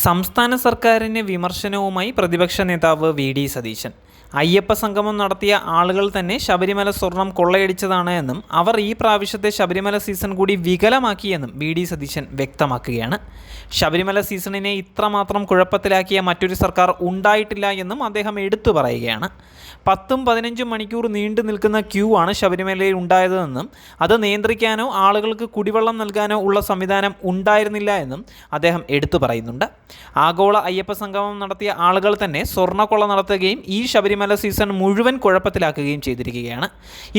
സംസ്ഥാന സർക്കാരിന് വിമർശനവുമായി പ്രതിപക്ഷ നേതാവ് വി ഡി സതീശൻ. അയ്യപ്പ സംഗമം നടത്തിയ ആളുകൾ തന്നെ ശബരിമല സ്വർണം കൊള്ളയടിച്ചതാണ് എന്നും അവർ ഈ പ്രാവശ്യത്തെ ശബരിമല സീസൺ കൂടി വികലമാക്കിയെന്നും വി ഡി സതീശൻ വ്യക്തമാക്കുകയാണ്. ശബരിമല സീസണിനെ ഇത്രമാത്രം കുഴപ്പത്തിലാക്കിയ മറ്റൊരു സർക്കാർ ഉണ്ടായിട്ടില്ല എന്നും അദ്ദേഹം എടുത്തു പറയുകയാണ്. 10-15 മണിക്കൂർ നീണ്ടു നിൽക്കുന്ന ക്യൂ ആണ് ശബരിമലയിൽ ഉണ്ടായതെന്നും അത് നിയന്ത്രിക്കാനോ ആളുകൾക്ക് കുടിവെള്ളം നൽകാനോ ഉള്ള സംവിധാനം ഉണ്ടായിരുന്നില്ല എന്നും അദ്ദേഹം എടുത്തു പറയുന്നുണ്ട്. ആഗോള അയ്യപ്പ സംഗമം നടത്തിയ ആളുകൾ തന്നെ സ്വർണ്ണക്കൊള്ള നടത്തുകയും ഈ ശബരിമല സീസൺ മുഴുവൻ കുഴപ്പത്തിലാക്കുകയും ചെയ്തിരിക്കുകയാണ്.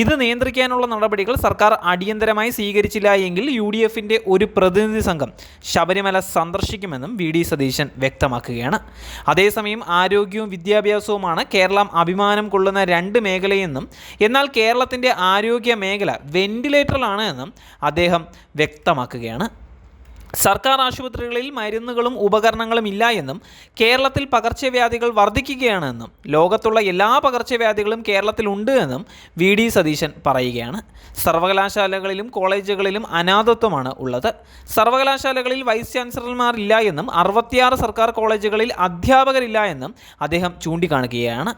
ഇത് നിയന്ത്രിക്കാനുള്ള നടപടികൾ സർക്കാർ അടിയന്തരമായി സ്വീകരിച്ചില്ല എങ്കിൽ UDFന്റെ ഒരു പ്രതിനിധി സംഘം ശബരിമല സന്ദർശിക്കുമെന്നും വി ഡി സതീശൻ വ്യക്തമാക്കുകയാണ്. അതേസമയം ആരോഗ്യവും വിദ്യാഭ്യാസവുമാണ് കേരളം അഭിമാനം കൊള്ളുന്ന രണ്ട് മേഖലയെന്നും എന്നാൽ കേരളത്തിൻ്റെ ആരോഗ്യ മേഖല വെന്റിലേറ്ററിലാണ് എന്നും അദ്ദേഹം വ്യക്തമാക്കുകയാണ്. സർക്കാർ ആശുപത്രികളിൽ മരുന്നുകളും ഉപകരണങ്ങളും ഇല്ല എന്നും കേരളത്തിൽ പകർച്ചവ്യാധികൾ വർദ്ധിക്കുകയാണെന്നും ലോകത്തുള്ള എല്ലാ പകർച്ചവ്യാധികളും കേരളത്തിലുണ്ട് എന്നും വി ഡി സതീശൻ പറയുകയാണ്. സർവകലാശാലകളിലും കോളേജുകളിലും അനാഥത്വമാണ് ഉള്ളത്. സർവകലാശാലകളിൽ വൈസ് ചാൻസലർമാർ ഇല്ല എന്നും 66 സർക്കാർ കോളേജുകളിൽ അധ്യാപകരില്ല എന്നും അദ്ദേഹം ചൂണ്ടിക്കാണിക്കുകയാണ്.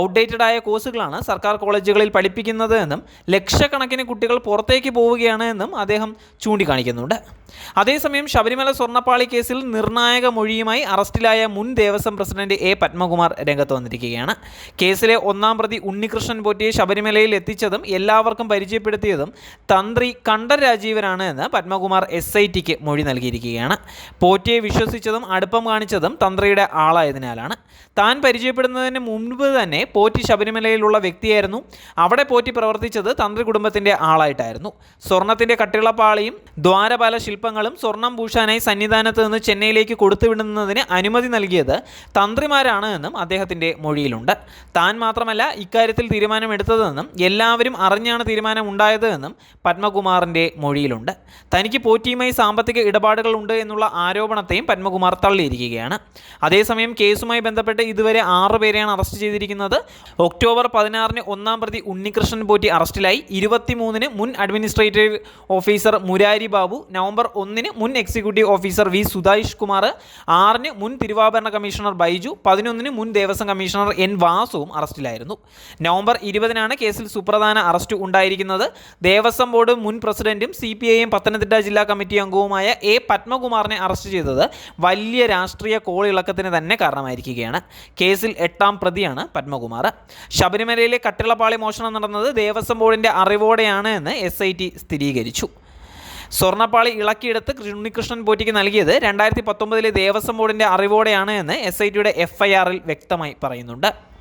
ഔട്ട്ഡേറ്റഡ് കോഴ്സുകളാണ് സർക്കാർ കോളേജുകളിൽ പഠിപ്പിക്കുന്നത് എന്നും ലക്ഷക്കണക്കിന് കുട്ടികൾ പുറത്തേക്ക് പോവുകയാണ് എന്നും അദ്ദേഹം ചൂണ്ടിക്കാണിക്കുന്നുണ്ട്. അതേസമയം ശബരിമല സ്വർണ്ണപ്പാളി കേസിൽ നിർണായക മൊഴിയുമായി അറസ്റ്റിലായ മുൻ ദേവസ്വം പ്രസിഡന്റ് A. പത്മകുമാർ രംഗത്ത് വന്നിരിക്കുകയാണ്. കേസിലെ ഒന്നാം പ്രതി ഉണ്ണികൃഷ്ണൻ പോറ്റിയെ ശബരിമലയിൽ എത്തിച്ചതും എല്ലാവർക്കും പരിചയപ്പെടുത്തിയതും തന്ത്രി കണ്ഠർ രാജീവനാണ് എന്ന് പത്മകുമാർ SITക്ക് മൊഴി നൽകിയിരിക്കുകയാണ്. പോറ്റിയെ വിശ്വസിച്ചതും അടുപ്പം കാണിച്ചതും തന്ത്രിയുടെ ആളായതിനാലാണ്. താൻ പരിചയപ്പെടുന്നതിന് മുൻപ് തന്നെ പോറ്റി ശബരിമലയിലുള്ള വ്യക്തിയായിരുന്നു. അവിടെ പോറ്റി പ്രവർത്തിച്ചത് തന്ത്രി കുടുംബത്തിൻ്റെ ആളായിട്ടായിരുന്നു. സ്വർണത്തിൻ്റെ കട്ടിളപ്പാളിയും ദ്വാരപാല ശില്പങ്ങളും സ്വർണം പൂശാനായി സന്നിധാനത്ത് നിന്ന് ചെന്നൈയിലേക്ക് കൊടുത്തുവിടുന്നതിന് അനുമതി നൽകിയത് തന്ത്രിമാരാണ് എന്നും അദ്ദേഹത്തിൻ്റെ മൊഴിയിലുണ്ട്. താൻ മാത്രമല്ല ഇക്കാര്യത്തിൽ തീരുമാനമെടുത്തതെന്നും എല്ലാവരും അറിഞ്ഞാണ് തീരുമാനം ഉണ്ടായത് എന്നും പത്മകുമാറിൻ്റെ മൊഴിയിലുണ്ട്. തനിക്ക് പോറ്റിയുമായി സാമ്പത്തിക ഇടപാടുകൾ ഉണ്ട് എന്നുള്ള ആരോപണത്തെയും പത്മകുമാർ തള്ളിയിരിക്കുകയാണ്. അതേസമയം കേസുമായി ബന്ധപ്പെട്ട് ഇതുവരെ 6 പേരെയാണ് അറസ്റ്റ് ചെയ്തിരിക്കുന്നത്. ഒക്ടോബർ 16 ഒന്നാം പ്രതി ഉണ്ണികൃഷ്ണൻ പോറ്റി അറസ്റ്റിലായി. 23 മുൻ administrative officer Murari Babu, November 1 മുൻ എക്സിക്യൂട്ടീവ് ഓഫീസർ V. സുധാഷ് കുമാർ, 6 മുൻ തിരുവാഭരണ കമ്മീഷണർ ബൈജു, 11 മുൻ ദേവസ്വം കമ്മീഷണർ N. വാസുവും അറസ്റ്റിലായിരുന്നു. നവംബർ 20 കേസിൽ സുപ്രധാന അറസ്റ്റ് ഉണ്ടായിരിക്കുന്നത്. ദേവസ്വം ബോർഡ് മുൻ പ്രസിഡന്റും CPIM പത്തനംതിട്ട ജില്ലാ കമ്മിറ്റി അംഗവുമായ A. പത്മകുമാറിനെ അറസ്റ്റ് ചെയ്തത് വലിയ രാഷ്ട്രീയ കോളിളക്കത്തിന് തന്നെ കാരണമായിരിക്കുകയാണ്. കേസിൽ 8ാം പ്രതിയാണ് പത്മകുമാർ. ശബരിമലയിലെ കട്ടിളപ്പാളി മോഷണം നടന്നത് ദേവസ്വം ബോർഡിൻ്റെ അറിവോടെയാണ് എന്ന് SIT സ്ഥിരീകരിച്ചു. സ്വർണ്ണപ്പാളി ഇളക്കിയെടുത്ത് ഉണ്ണികൃഷ്ണൻ പോറ്റിക്ക് നൽകിയത് 2019 ദേവസ്വം ബോർഡിൻ്റെ അറിവോടെയാണ് എന്ന് SITയുടെ FIRൽ വ്യക്തമായി പറയുന്നുണ്ട്.